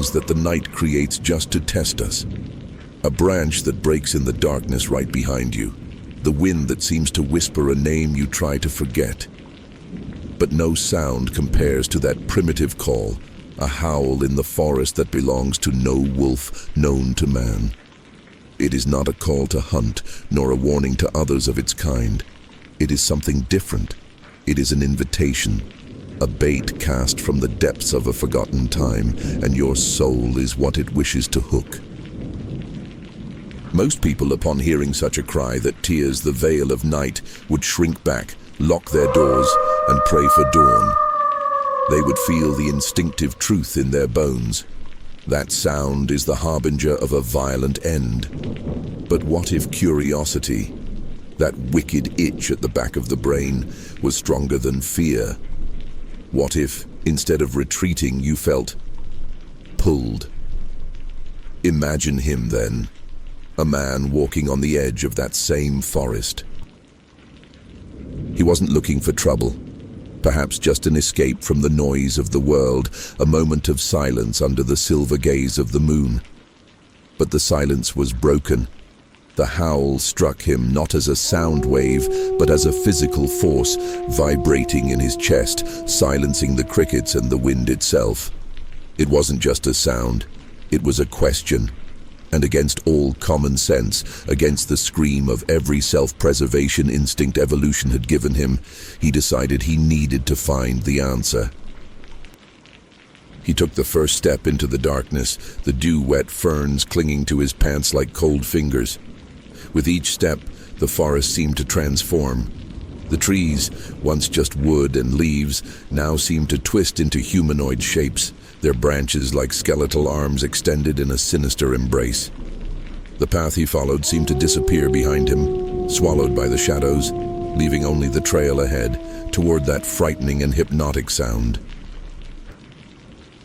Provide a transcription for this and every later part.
sounds that the night creates just to test us. A branch that breaks in the darkness right behind you. The wind that seems to whisper a name you try to forget. But no sound compares to that primitive call, a howl in the forest that belongs to no wolf known to man. It is not a call to hunt, nor a warning to others of its kind. It is something different. It is an invitation, a bait cast from the depths of a forgotten time, and your soul is what it wishes to hook. Most people, upon hearing such a cry that tears the veil of night, would shrink back, lock their doors, and pray for dawn. They would feel the instinctive truth in their bones. That sound is the harbinger of a violent end. But what if curiosity, that wicked itch at the back of the brain, was stronger than fear? What if, instead of retreating, you felt pulled? Imagine him then, a man walking on the edge of that same forest. He wasn't looking for trouble. Perhaps just an escape from the noise of the world, a moment of silence under the silver gaze of the moon. But the silence was broken. The howl struck him not as a sound wave, but as a physical force vibrating in his chest, silencing the crickets and the wind itself. It wasn't just a sound, it was a question. And against all common sense, against the scream of every self-preservation instinct evolution had given him, he decided he needed to find the answer. He took the first step into the darkness, the dew-wet ferns clinging to his pants like cold fingers. With each step, the forest seemed to transform. The trees, once just wood and leaves, now seemed to twist into humanoid shapes, their branches like skeletal arms extended in a sinister embrace. The path he followed seemed to disappear behind him, swallowed by the shadows, leaving only the trail ahead, toward that frightening and hypnotic sound.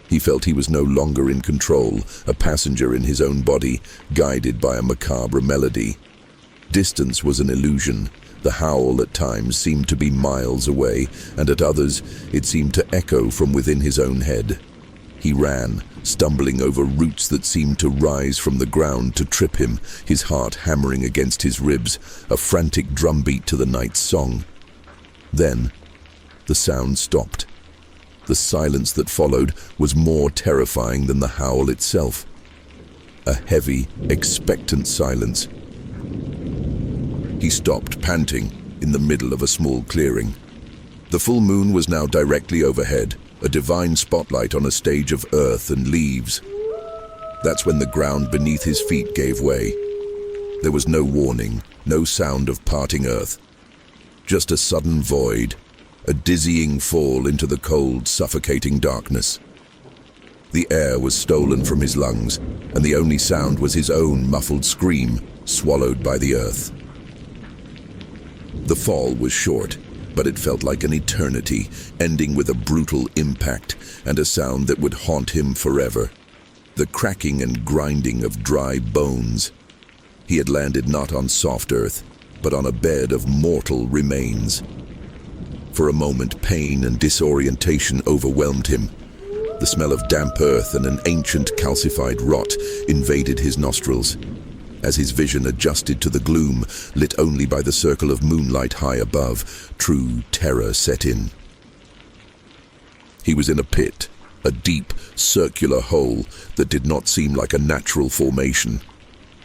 He felt he was no longer in control, a passenger in his own body, guided by a macabre melody. Distance was an illusion. The howl at times seemed to be miles away, and at others it seemed to echo from within his own head. He ran, stumbling over roots that seemed to rise from the ground to trip him, his heart hammering against his ribs, a frantic drumbeat to the night's song. Then, the sound stopped. The silence that followed was more terrifying than the howl itself. A heavy, expectant silence. He stopped, panting, in the middle of a small clearing. The full moon was now directly overhead, a divine spotlight on a stage of earth and leaves. That's when the ground beneath his feet gave way. There was no warning, no sound of parting earth. Just a sudden void, a dizzying fall into the cold, suffocating darkness. The air was stolen from his lungs, and the only sound was his own muffled scream, swallowed by the earth. The fall was short, but it felt like an eternity, ending with a brutal impact and a sound that would haunt him forever. The cracking and grinding of dry bones. He had landed not on soft earth, but on a bed of mortal remains. For a moment, pain and disorientation overwhelmed him. The smell of damp earth and an ancient calcified rot invaded his nostrils. As his vision adjusted to the gloom, lit only by the circle of moonlight high above, true terror set in. He was in a pit, a deep, circular hole that did not seem like a natural formation.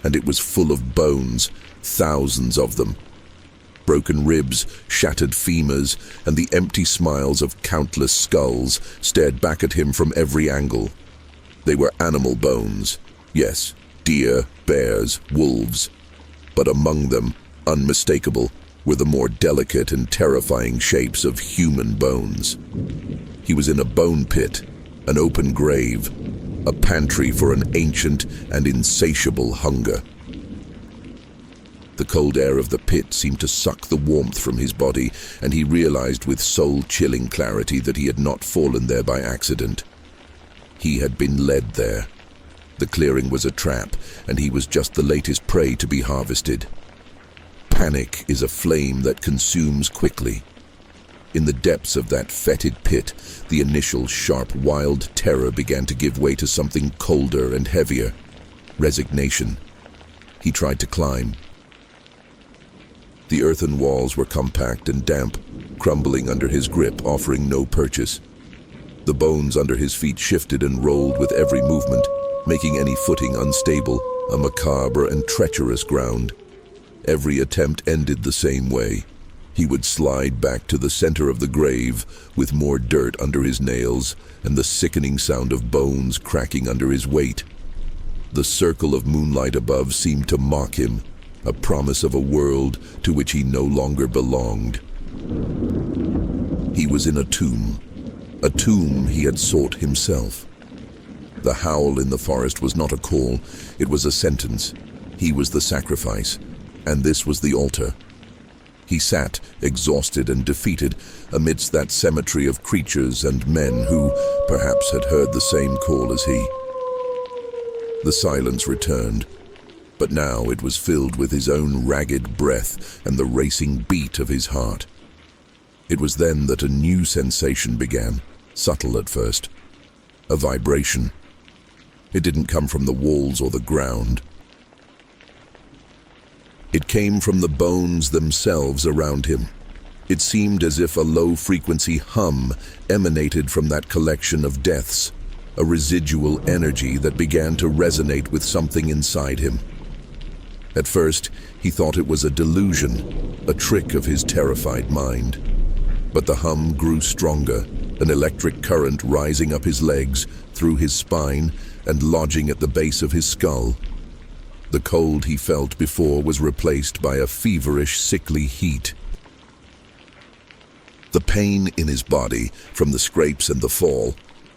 And it was full of bones, thousands of them. Broken ribs, shattered femurs, and the empty smiles of countless skulls stared back at him from every angle. They were animal bones, yes, deer, bears, wolves. But among them, unmistakable, were the more delicate and terrifying shapes of human bones. He was in a bone pit, an open grave, a pantry for an ancient and insatiable hunger. The cold air of the pit seemed to suck the warmth from his body, and he realized with soul-chilling clarity that he had not fallen there by accident. He had been led there. The clearing was a trap, and he was just the latest prey to be harvested. Panic is a flame that consumes quickly. In the depths of that fetid pit, the initial sharp, wild terror began to give way to something colder and heavier. Resignation. He tried to climb. The earthen walls were compact and damp, crumbling under his grip, offering no purchase. The bones under his feet shifted and rolled with every movement, making any footing unstable, a macabre and treacherous ground. Every attempt ended the same way. He would slide back to the center of the grave, with more dirt under his nails and the sickening sound of bones cracking under his weight. The circle of moonlight above seemed to mock him, a promise of a world to which he no longer belonged. He was in a tomb he had sought himself. The howl in the forest was not a call, it was a sentence. He was the sacrifice, and this was the altar. He sat, exhausted and defeated, amidst that cemetery of creatures and men who, perhaps, had heard the same call as he. The silence returned, but now it was filled with his own ragged breath and the racing beat of his heart. It was then that a new sensation began, subtle at first. A vibration. It didn't come from the walls or the ground. It came from the bones themselves around him. It seemed as if a low-frequency hum emanated from that collection of deaths, a residual energy that began to resonate with something inside him. At first, he thought it was a delusion, a trick of his terrified mind. But the hum grew stronger, an electric current rising up his legs, through his spine, and lodging at the base of his skull. The cold he felt before was replaced by a feverish, sickly heat. The pain in his body, from the scrapes and the fall,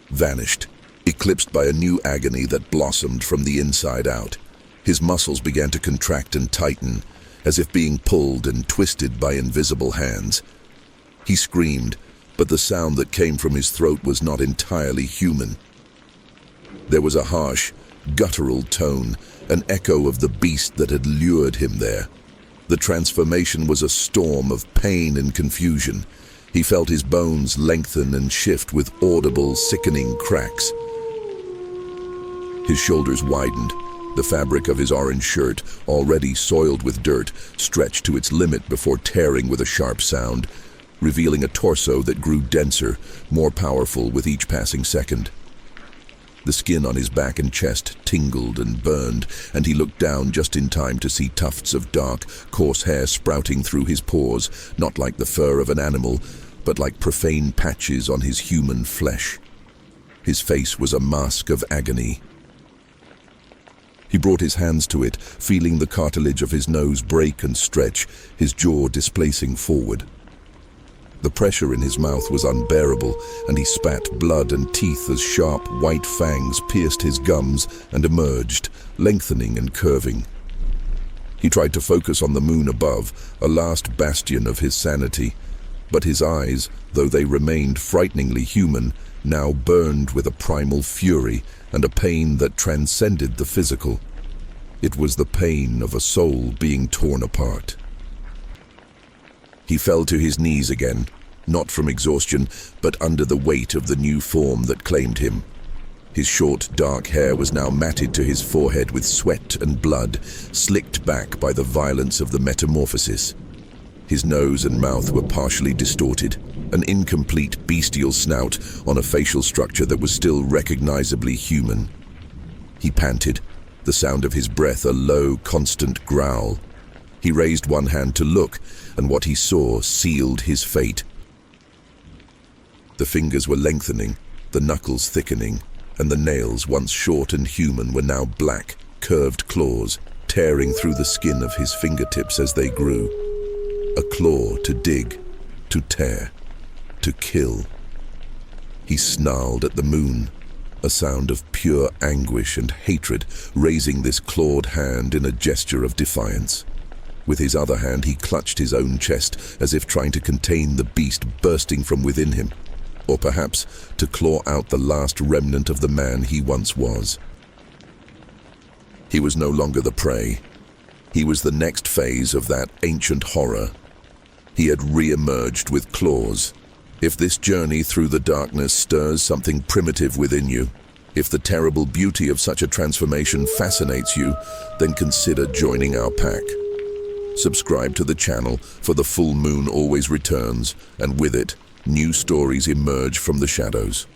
vanished, eclipsed by a new agony that blossomed from the inside out. His muscles began to contract and tighten, as if being pulled and twisted by invisible hands. He screamed, but the sound that came from his throat was not entirely human. There was a harsh, guttural tone, an echo of the beast that had lured him there. The transformation was a storm of pain and confusion. He felt his bones lengthen and shift with audible, sickening cracks. His shoulders widened. The fabric of his orange shirt, already soiled with dirt, stretched to its limit before tearing with a sharp sound, revealing a torso that grew denser, more powerful with each passing second. The skin on his back and chest tingled and burned, and he looked down just in time to see tufts of dark, coarse hair sprouting through his pores, not like the fur of an animal, but like profane patches on his human flesh. His face was a mask of agony. He brought his hands to it, feeling the cartilage of his nose break and stretch, his jaw displacing forward. The pressure in his mouth was unbearable, and he spat blood and teeth as sharp, white fangs pierced his gums and emerged, lengthening and curving. He tried to focus on the moon above, a last bastion of his sanity, but his eyes, though they remained frighteningly human, now burned with a primal fury and a pain that transcended the physical. It was the pain of a soul being torn apart. He fell to his knees again, not from exhaustion, but under the weight of the new form that claimed him. His short, dark hair was now matted to his forehead with sweat and blood, slicked back by the violence of the metamorphosis. His nose and mouth were partially distorted, an incomplete bestial snout on a facial structure that was still recognizably human. He panted, the sound of his breath a low, constant growl. He raised one hand to look, and what he saw sealed his fate. The fingers were lengthening, the knuckles thickening, and the nails, once short and human, were now black, curved claws, tearing through the skin of his fingertips as they grew. A claw to dig, to tear, to kill. He snarled at the moon, a sound of pure anguish and hatred, raising this clawed hand in a gesture of defiance. With his other hand he clutched his own chest, as if trying to contain the beast bursting from within him, or perhaps to claw out the last remnant of the man he once was. He was no longer the prey. He was the next phase of that ancient horror. He had re-emerged with claws, If this journey through the darkness stirs something primitive within you, if the terrible beauty of such a transformation fascinates you, then consider joining our pack. Subscribe to the channel, for the full moon always returns, and with it, new stories emerge from the shadows.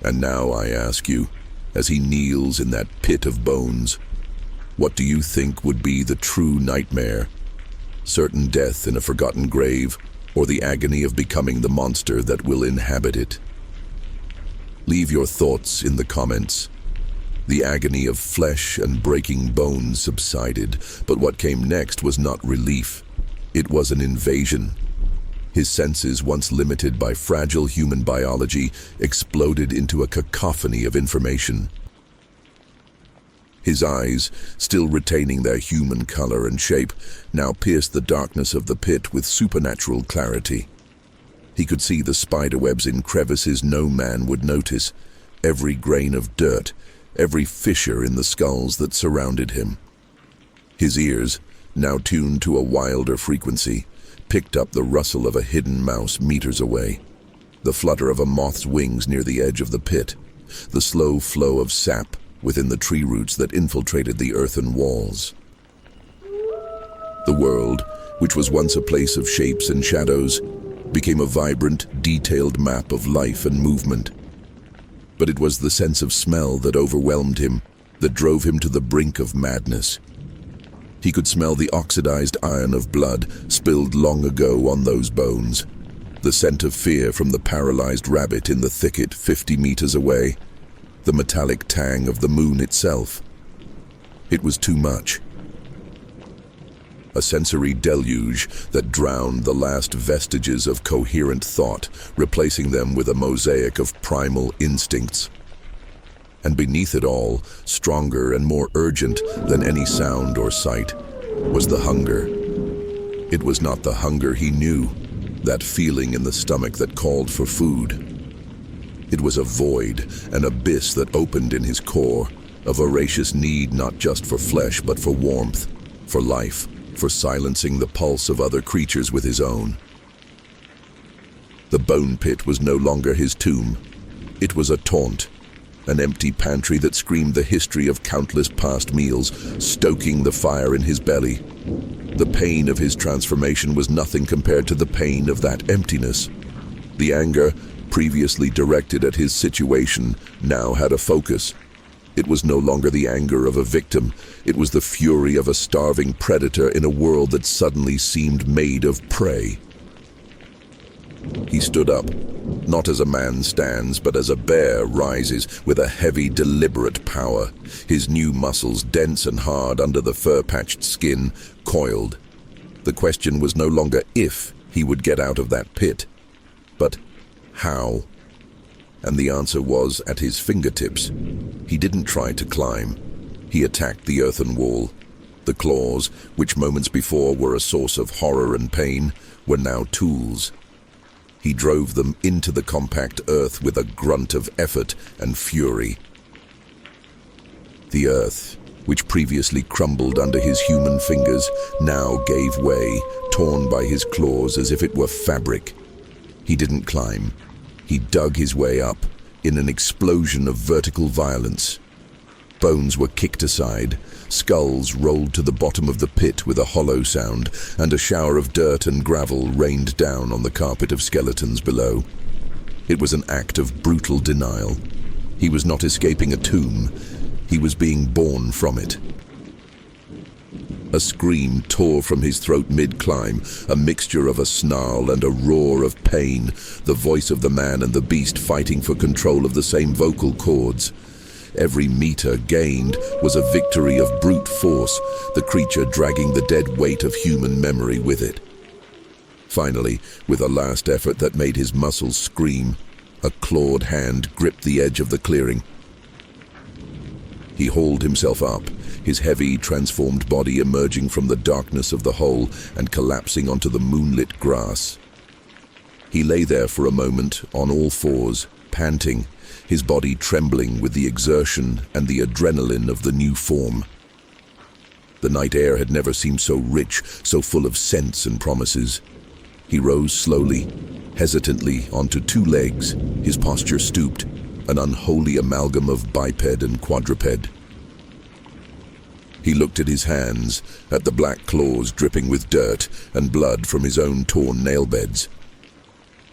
And now I ask you, as he kneels in that pit of bones, what do you think would be the true nightmare? Certain death in a forgotten grave, or the agony of becoming the monster that will inhabit it? Leave your thoughts in the comments. The agony of flesh and breaking bones subsided, but what came next was not relief. It was an invasion. His senses, once limited by fragile human biology, exploded into a cacophony of information. His eyes, still retaining their human color and shape, now pierced the darkness of the pit with supernatural clarity. He could see the spiderwebs in crevices no man would notice, every grain of dirt, every fissure in the skulls that surrounded him. His ears, now tuned to a wilder frequency, picked up the rustle of a hidden mouse meters away, the flutter of a moth's wings near the edge of the pit, the slow flow of sap within the tree roots that infiltrated the earthen walls. The world, which was once a place of shapes and shadows, became a vibrant, detailed map of life and movement. But it was the sense of smell that overwhelmed him, that drove him to the brink of madness. He could smell the oxidized iron of blood spilled long ago on those bones, the scent of fear from the paralyzed rabbit in the thicket 50 meters away, the metallic tang of the moon itself. It was too much. A sensory deluge that drowned the last vestiges of coherent thought, replacing them with a mosaic of primal instincts. And beneath it all, stronger and more urgent than any sound or sight, was the hunger. It was not the hunger he knew, that feeling in the stomach that called for food. It was a void, an abyss that opened in his core, a voracious need not just for flesh but for warmth, for life, for silencing the pulse of other creatures with his own. The bone pit was no longer his tomb. It was a taunt, an empty pantry that screamed the history of countless past meals, stoking the fire in his belly. The pain of his transformation was nothing compared to the pain of that emptiness. The anger, previously directed at his situation, now had a focus. It was no longer the anger of a victim. It was the fury of a starving predator in a world that suddenly seemed made of prey. He stood up, not as a man stands, but as a bear rises with a heavy, deliberate power. His new muscles, dense and hard under the fur-patched skin, coiled. The question was no longer if he would get out of that pit, but how. And the answer was at his fingertips. He didn't try to climb. He attacked the earthen wall. The claws, which moments before were a source of horror and pain, were now tools. He drove them into the compact earth with a grunt of effort and fury. The earth, which previously crumbled under his human fingers, now gave way, torn by his claws as if it were fabric. He didn't climb. He dug his way up, in an explosion of vertical violence. Bones were kicked aside, skulls rolled to the bottom of the pit with a hollow sound, and a shower of dirt and gravel rained down on the carpet of skeletons below. It was an act of brutal denial. He was not escaping a tomb. He was being born from it. A scream tore from his throat mid-climb, a mixture of a snarl and a roar of pain, the voice of the man and the beast fighting for control of the same vocal cords. Every meter gained was a victory of brute force, the creature dragging the dead weight of human memory with it. Finally, with a last effort that made his muscles scream, a clawed hand gripped the edge of the clearing. He hauled himself up, his heavy, transformed body emerging from the darkness of the hole and collapsing onto the moonlit grass. He lay there for a moment, on all fours, panting, his body trembling with the exertion and the adrenaline of the new form. The night air had never seemed so rich, so full of scents and promises. He rose slowly, hesitantly onto two legs, his posture stooped, an unholy amalgam of biped and quadruped. He looked at his hands, at the black claws dripping with dirt and blood from his own torn nail beds.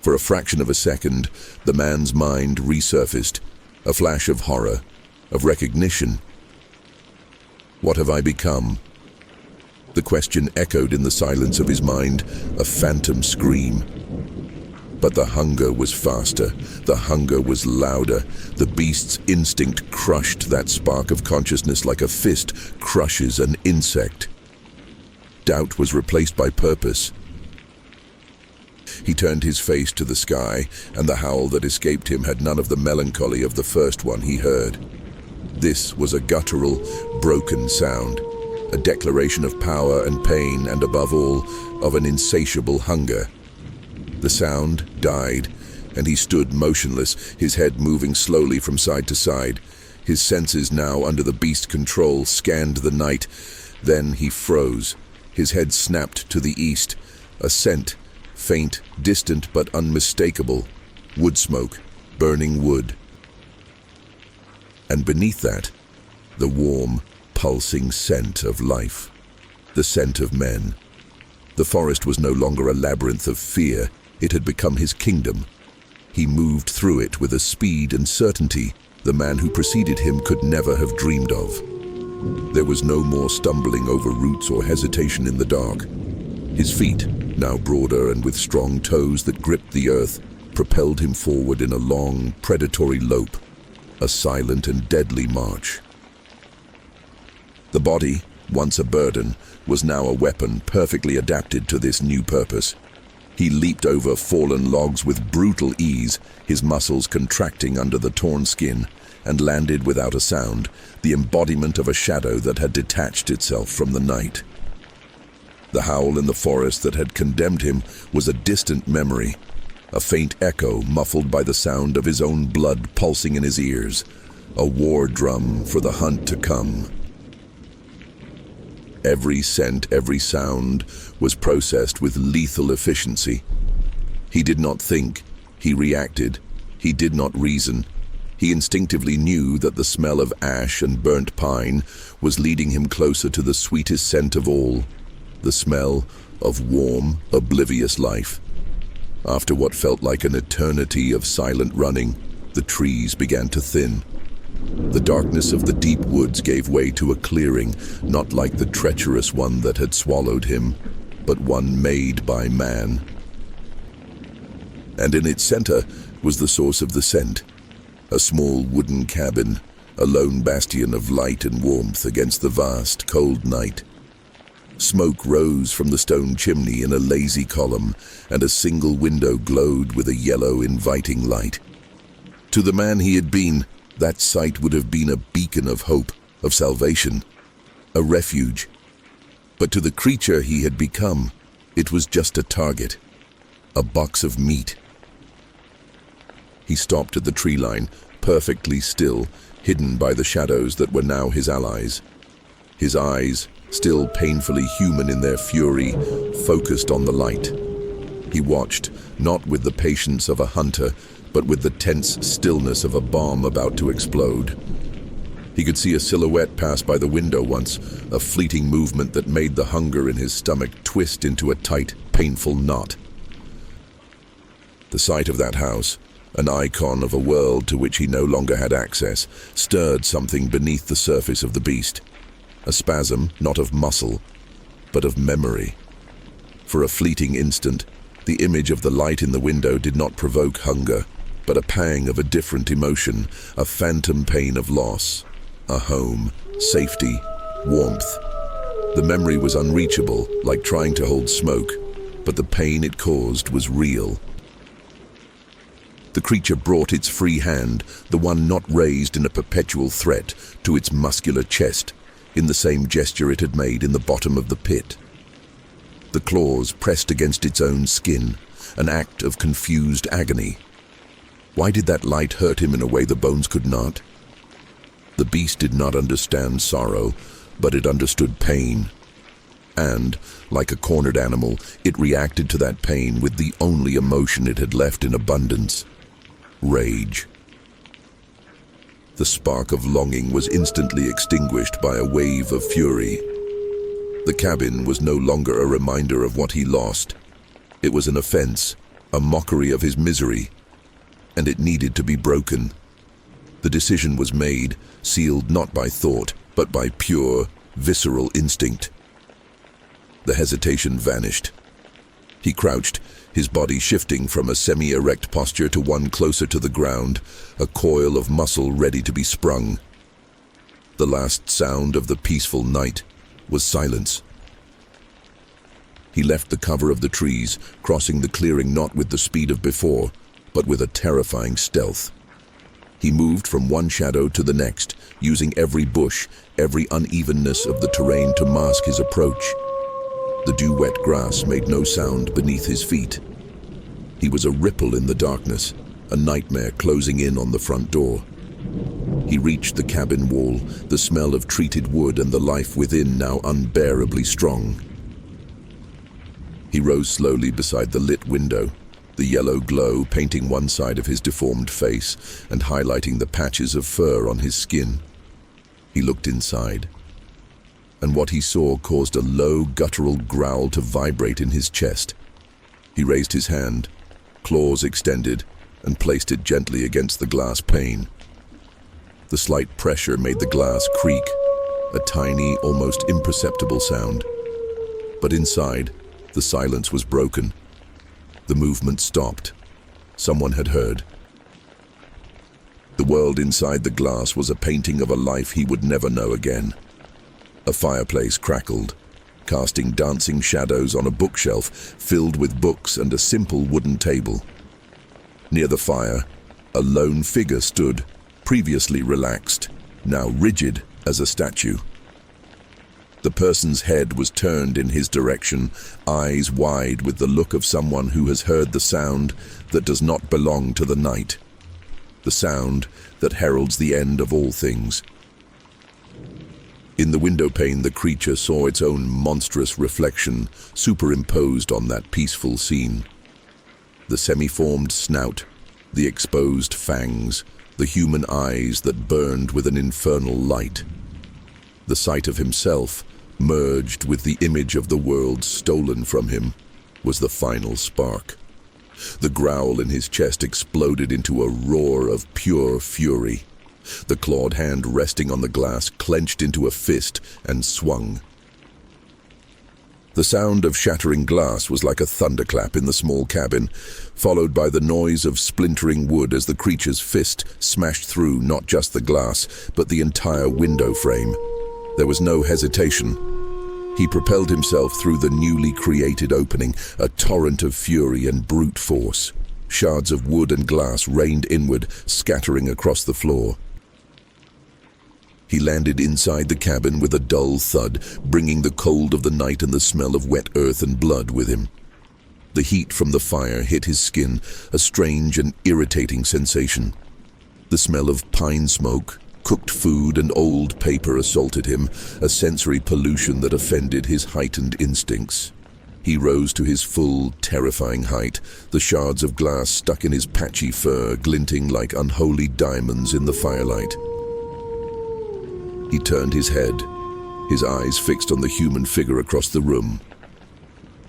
For a fraction of a second, the man's mind resurfaced, a flash of horror, of recognition. What have I become? The question echoed in the silence of his mind, a phantom scream. But the hunger was faster, the hunger was louder. The beast's instinct crushed that spark of consciousness like a fist crushes an insect. Doubt was replaced by purpose. He turned his face to the sky, and the howl that escaped him had none of the melancholy of the first one he heard. This was a guttural, broken sound, a declaration of power and pain, and above all, of an insatiable hunger. The sound died, and he stood motionless, his head moving slowly from side to side. His senses, now under the beast's control, scanned the night. Then he froze. His head snapped to the east. A scent, faint, distant but unmistakable. Wood smoke, burning wood. And beneath that, the warm, pulsing scent of life. The scent of men. The forest was no longer a labyrinth of fear. It had become his kingdom. He moved through it with a speed and certainty the man who preceded him could never have dreamed of. There was no more stumbling over roots or hesitation in the dark. His feet, now broader and with strong toes that gripped the earth, propelled him forward in a long, predatory lope, a silent and deadly march. The body, once a burden, was now a weapon perfectly adapted to this new purpose. He leaped over fallen logs with brutal ease, his muscles contracting under the torn skin, and landed without a sound, the embodiment of a shadow that had detached itself from the night. The howl in the forest that had condemned him was a distant memory, a faint echo muffled by the sound of his own blood pulsing in his ears, a war drum for the hunt to come. Every scent, every sound was processed with lethal efficiency. He did not think, he reacted, he did not reason. He instinctively knew that the smell of ash and burnt pine was leading him closer to the sweetest scent of all, the smell of warm, oblivious life. After what felt like an eternity of silent running, the trees began to thin. The darkness of the deep woods gave way to a clearing, not like the treacherous one that had swallowed him, but one made by man. And in its center was the source of the scent, a small wooden cabin, a lone bastion of light and warmth against the vast, cold night. Smoke rose from the stone chimney in a lazy column, and a single window glowed with a yellow, inviting light. To the man he had been, that sight would have been a beacon of hope, of salvation, a refuge. But to the creature he had become, it was just a target, a box of meat. He stopped at the tree line, perfectly still, hidden by the shadows that were now his allies. His eyes, still painfully human in their fury, focused on the light. He watched, not with the patience of a hunter, but with the tense stillness of a bomb about to explode. He could see a silhouette pass by the window once, a fleeting movement that made the hunger in his stomach twist into a tight, painful knot. The sight of that house, an icon of a world to which he no longer had access, stirred something beneath the surface of the beast. A spasm, not of muscle, but of memory. For a fleeting instant, the image of the light in the window did not provoke hunger, but a pang of a different emotion, a phantom pain of loss, a home, safety, warmth. The memory was unreachable, like trying to hold smoke, but the pain it caused was real. The creature brought its free hand, the one not raised in a perpetual threat, to its muscular chest, in the same gesture it had made in the bottom of the pit. The claws pressed against its own skin, an act of confused agony. Why did that light hurt him in a way the bones could not? The beast did not understand sorrow, but it understood pain. and, like a cornered animal, it reacted to that pain with the only emotion it had left in abundance: rage. The spark of longing was instantly extinguished by a wave of fury. The cabin was no longer a reminder of what he lost. It was an offense, a mockery of his misery, and it needed to be broken. The decision was made, sealed not by thought, but by pure, visceral instinct. The hesitation vanished. He crouched, his body shifting from a semi-erect posture to one closer to the ground, a coil of muscle ready to be sprung. The last sound of the peaceful night was silence. He left the cover of the trees, crossing the clearing not with the speed of before, but with a terrifying stealth. He moved from one shadow to the next, using every bush, every unevenness of the terrain to mask his approach. The dew-wet grass made no sound beneath his feet. He was a ripple in the darkness, a nightmare closing in on the front door. He reached the cabin wall, the smell of treated wood and the life within now unbearably strong. He rose slowly beside the lit window, the yellow glow painting one side of his deformed face and highlighting the patches of fur on his skin. He looked inside, and what he saw caused a low, guttural growl to vibrate in his chest. He raised his hand, claws extended, and placed it gently against the glass pane. The slight pressure made the glass creak, a tiny, almost imperceptible sound. But inside, the silence was broken. The movement stopped. Someone had heard. The world inside the glass was a painting of a life he would never know again. A fireplace crackled, casting dancing shadows on a bookshelf filled with books and a simple wooden table. Near the fire, a lone figure stood, previously relaxed, now rigid as a statue. The person's head was turned in his direction, eyes wide with the look of someone who has heard the sound that does not belong to the night, the sound that heralds the end of all things. In the windowpane, the creature saw its own monstrous reflection superimposed on that peaceful scene. The semi-formed snout, the exposed fangs, the human eyes that burned with an infernal light. The sight of himself, merged with the image of the world stolen from him, was the final spark. The growl in his chest exploded into a roar of pure fury. The clawed hand resting on the glass clenched into a fist and swung. The sound of shattering glass was like a thunderclap in the small cabin, followed by the noise of splintering wood as the creature's fist smashed through not just the glass, but the entire window frame. There was no hesitation. He propelled himself through the newly created opening, a torrent of fury and brute force. Shards of wood and glass rained inward, scattering across the floor. He landed inside the cabin with a dull thud, bringing the cold of the night and the smell of wet earth and blood with him. The heat from the fire hit his skin, a strange and irritating sensation. The smell of pine smoke, cooked food and old paper assaulted him, a sensory pollution that offended his heightened instincts. He rose to his full, terrifying height, the shards of glass stuck in his patchy fur glinting like unholy diamonds in the firelight. He turned his head, his eyes fixed on the human figure across the room.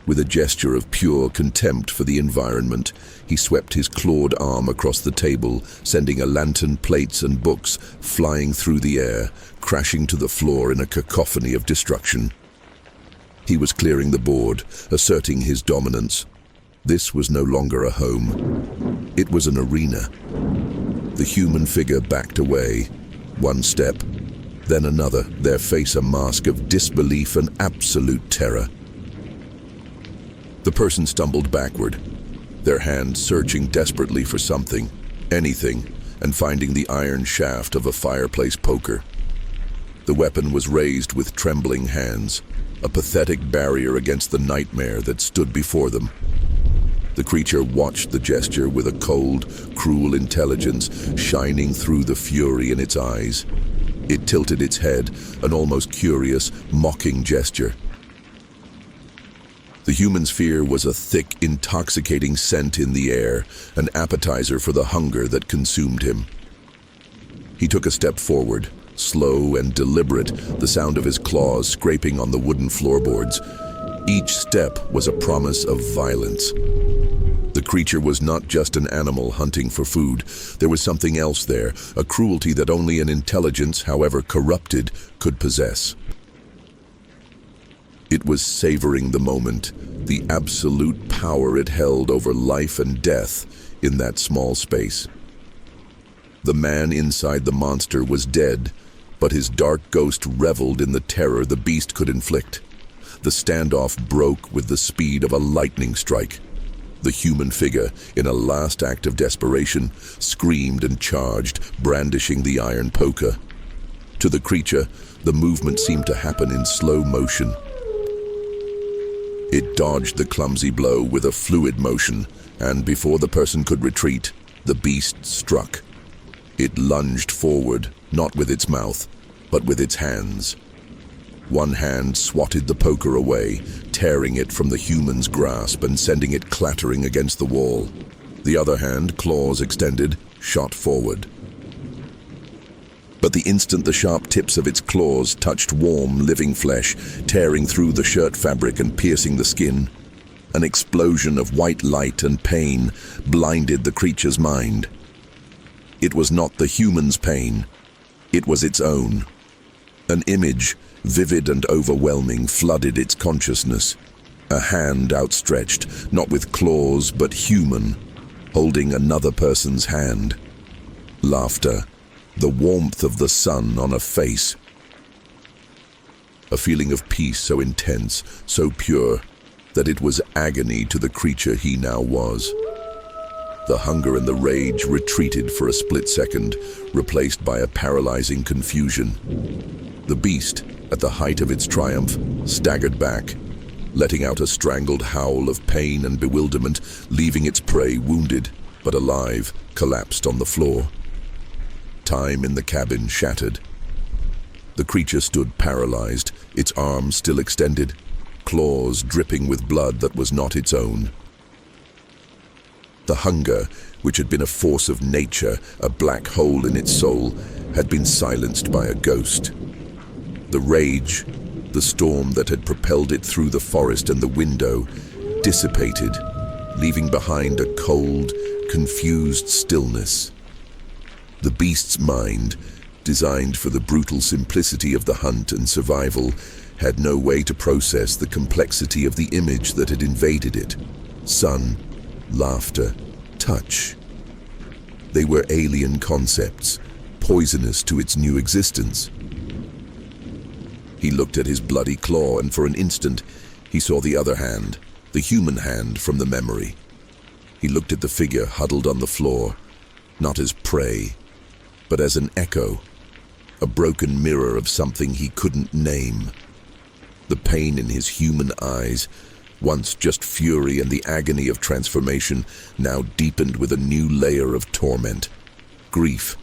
With a gesture of pure contempt for the environment, he swept his clawed arm across the table, sending a lantern, plates and books flying through the air, crashing to the floor in a cacophony of destruction. He was clearing the board, asserting his dominance. This was no longer a home. It was an arena. The human figure backed away, one step, then another, their face a mask of disbelief and absolute terror. The person stumbled backward, their hands searching desperately for something, anything, and finding the iron shaft of a fireplace poker. The weapon was raised with trembling hands, a pathetic barrier against the nightmare that stood before them. The creature watched the gesture with a cold, cruel intelligence shining through the fury in its eyes. It tilted its head, an almost curious, mocking gesture. The human's fear was a thick, intoxicating scent in the air, an appetizer for the hunger that consumed him. He took a step forward, slow and deliberate, the sound of his claws scraping on the wooden floorboards. Each step was a promise of violence. The creature was not just an animal hunting for food. There was something else there, a cruelty that only an intelligence, however corrupted, could possess. It was savoring the moment, the absolute power it held over life and death in that small space. The man inside the monster was dead, but his dark ghost reveled in the terror the beast could inflict. The standoff broke with the speed of a lightning strike. The human figure, in a last act of desperation, screamed and charged, brandishing the iron poker. To the creature, the movement seemed to happen in slow motion. It dodged the clumsy blow with a fluid motion, and before the person could retreat, the beast struck. It lunged forward, not with its mouth, but with its hands. One hand swatted the poker away, tearing it from the human's grasp and sending it clattering against the wall. The other hand, claws extended, shot forward. But the instant the sharp tips of its claws touched warm, living flesh, tearing through the shirt fabric and piercing the skin, an explosion of white light and pain blinded the creature's mind. It was not the human's pain, it was its own. An image, vivid and overwhelming, flooded its consciousness. A hand outstretched, not with claws but human, holding another person's hand. Laughter, the warmth of the sun on a face. A feeling of peace so intense, so pure, that it was agony to the creature he now was. The hunger and the rage retreated for a split second, replaced by a paralyzing confusion. The beast, at the height of its triumph, staggered back, letting out a strangled howl of pain and bewilderment, leaving its prey wounded, but alive, collapsed on the floor. Time in the cabin shattered. The creature stood paralyzed, its arms still extended, claws dripping with blood that was not its own. The hunger, which had been a force of nature, a black hole in its soul, had been silenced by a ghost. The rage, the storm that had propelled it through the forest and the window, dissipated, leaving behind a cold, confused stillness. The beast's mind, designed for the brutal simplicity of the hunt and survival, had no way to process the complexity of the image that had invaded it. Sun, laughter, touch. They were alien concepts, poisonous to its new existence. He looked at his bloody claw, and for an instant, he saw the other hand, the human hand from the memory. He looked at the figure huddled on the floor, not as prey, but as an echo, a broken mirror of something he couldn't name. The pain in his human eyes, once just fury and the agony of transformation, now deepened with a new layer of torment. Grief.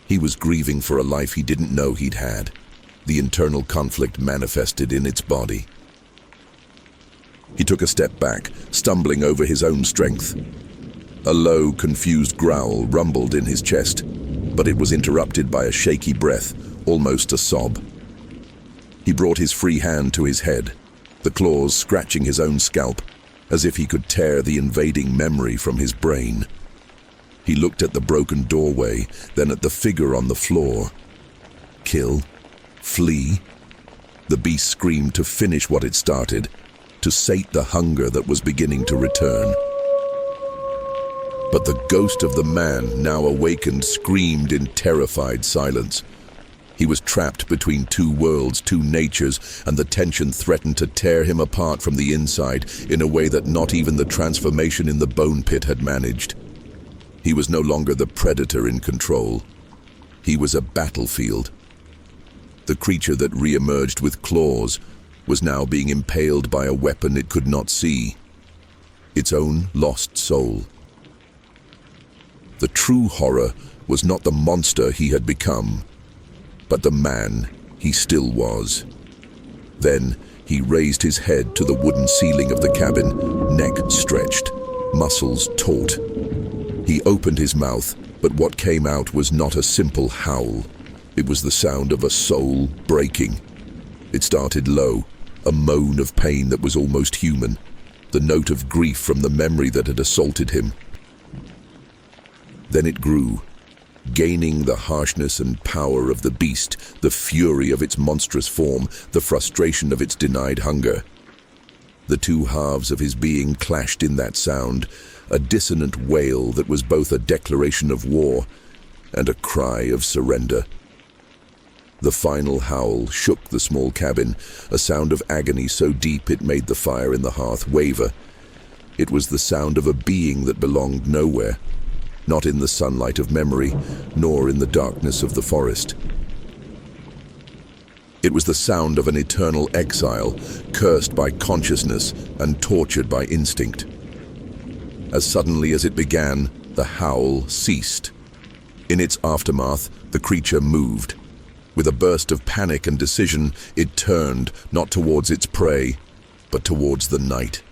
He was grieving for a life he didn't know he'd had. The internal conflict manifested in its body. He took a step back, stumbling over his own strength. A low, confused growl rumbled in his chest, but it was interrupted by a shaky breath, almost a sob. He brought his free hand to his head, the claws scratching his own scalp, as if he could tear the invading memory from his brain. He looked at the broken doorway, then at the figure on the floor. Kill? Flee? The beast screamed to finish what it started, to sate the hunger that was beginning to return. But the ghost of the man, now awakened, screamed in terrified silence. He was trapped between two worlds, two natures, and the tension threatened to tear him apart from the inside in a way that not even the transformation in the bone pit had managed. He was no longer the predator in control. He was a battlefield. The creature that re-emerged with claws was now being impaled by a weapon it could not see. Its own lost soul. The true horror was not the monster he had become, but the man he still was. Then He raised his head to the wooden ceiling of the cabin, neck stretched, muscles taut. He opened his mouth, but what came out was not a simple howl. It was the sound of a soul breaking. It started low, a moan of pain that was almost human, the note of grief from the memory that had assaulted him. Then it grew, gaining the harshness and power of the beast, the fury of its monstrous form, the frustration of its denied hunger. The two halves of his being clashed in that sound, a dissonant wail that was both a declaration of war and a cry of surrender. The final howl shook the small cabin, a sound of agony so deep it made the fire in the hearth waver. It was the sound of a being that belonged nowhere, not in the sunlight of memory, nor in the darkness of the forest. It was the sound of an eternal exile, cursed by consciousness and tortured by instinct. As suddenly as it began, the howl ceased. In its aftermath, the creature moved. With a burst of panic and decision, it turned, not towards its prey, but towards the night.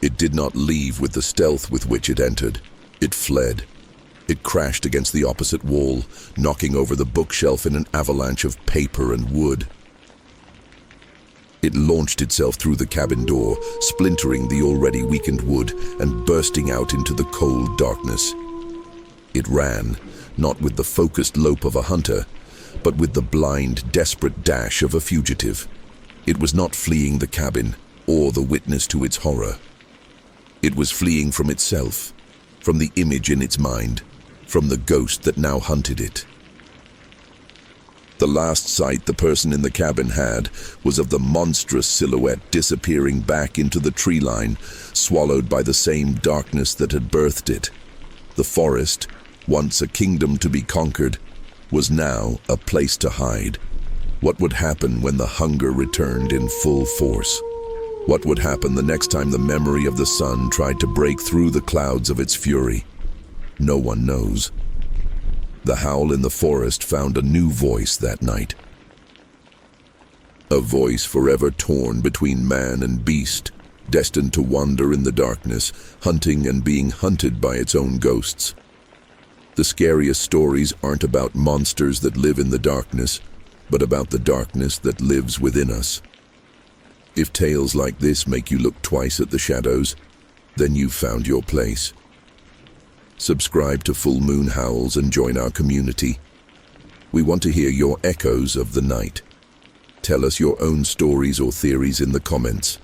It did not leave with the stealth with which it entered. It fled. It crashed against the opposite wall, knocking over the bookshelf in an avalanche of paper and wood. It launched itself through the cabin door, splintering the already weakened wood and bursting out into the cold darkness. It ran, not with the focused lope of a hunter, but with the blind, desperate dash of a fugitive. It was not fleeing the cabin or the witness to its horror. It was fleeing from itself, from the image in its mind, from the ghost that now hunted it. The last sight the person in the cabin had was of the monstrous silhouette disappearing back into the tree line, swallowed by the same darkness that had birthed it. The forest, once a kingdom to be conquered, was now a place to hide. What would happen when the hunger returned in full force? What would happen the next time the memory of the sun tried to break through the clouds of its fury? No one knows. The howl in the forest found a new voice that night. A voice forever torn between man and beast, destined to wander in the darkness, hunting and being hunted by its own ghosts. The scariest stories aren't about monsters that live in the darkness, but about the darkness that lives within us. If tales like this make you look twice at the shadows, then you've found your place. Subscribe to Full Moon Howls and join our community. We want to hear your echoes of the night. Tell us your own stories or theories in the comments.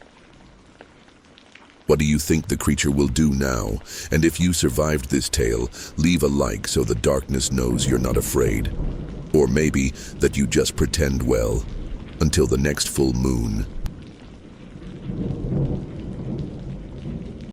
What do you think the creature will do now? And if you survived this tale, leave a like so the darkness knows you're not afraid. Or maybe that you just pretend well. Until the next full moon.